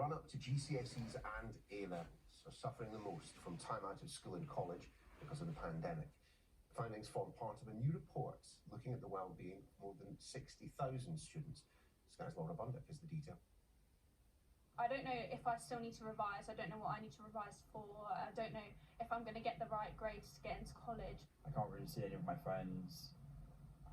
run-up to GCSEs and A-levels are suffering the most from time out of school and college because of the pandemic. The findings form part of a new report looking at the well-being of more than 60,000 students. Sky's Laura Bundock has the detail. I don't know if I still need to revise. I don't know what I need to revise for. I don't know if I'm going to get the right grades to get into college. I can't really see any of my friends,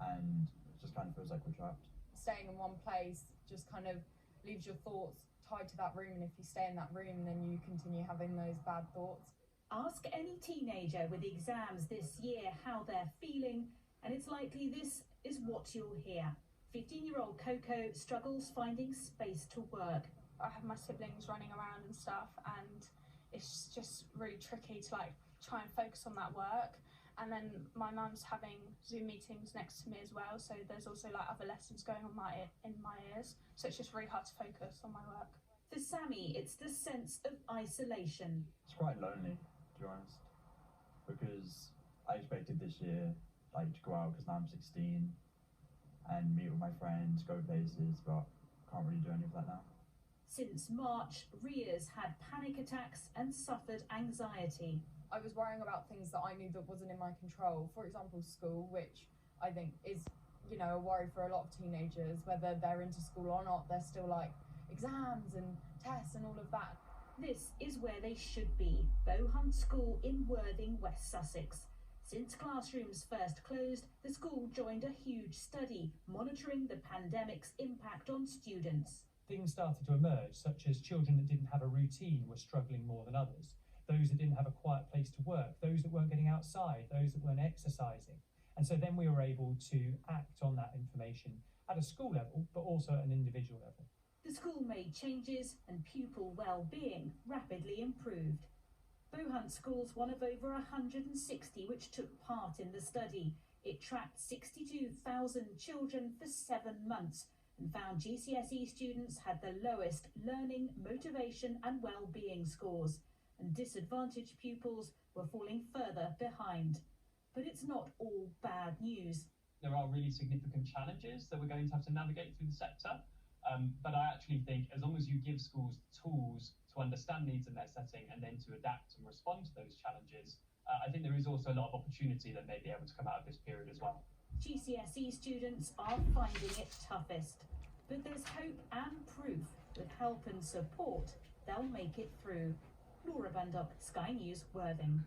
and it just kind of feels like we're trapped. Staying in one place just kind of leaves your thoughts tied to that room, and if you stay in that room, then you continue having those bad thoughts. Ask any teenager with exams this year how they're feeling, and it's likely this is what you'll hear. 15-year-old Coco struggles finding space to work. I have my siblings running around and stuff, and it's just really tricky to try and focus on that work. And then my mum's having Zoom meetings next to me as well, so there's also other lessons going on in my ears, so it's just really hard to focus on my work. For Sammy, it's the sense of isolation. It's quite lonely, to be honest, because I expected this year to go out because now I'm 16 and meet with my friends, go places, but can't really do any of that now. Since March, Ria's had panic attacks and suffered anxiety. I was worrying about things that I knew that wasn't in my control. For example, school, which I think is, a worry for a lot of teenagers, whether they're into school or not. They're still exams and tests and all of that. This is where they should be, Bohunt School in Worthing, West Sussex. Since classrooms first closed, the school joined a huge study monitoring the pandemic's impact on students. Things started to emerge, such as children that didn't have a routine were struggling more than others, those that didn't have a quiet place to work, those that weren't getting outside, those that weren't exercising. And so then we were able to act on that information at a school level, but also at an individual level. The school made changes and pupil well-being rapidly improved. Bohunt School's one of over 160 which took part in the study. It tracked 62,000 children for 7 months and found GCSE students had the lowest learning, motivation and well-being scores, and disadvantaged pupils were falling further behind. But it's not all bad news. There are really significant challenges that we're going to have to navigate through the sector, but I actually think as long as you give schools tools to understand needs in their setting and then to adapt and respond to those challenges, I think there is also a lot of opportunity that may be able to come out of this period as well. GCSE students are finding it toughest, but there's hope and proof with help and support they'll make it through. Laura Bundock, Sky News, Worthing.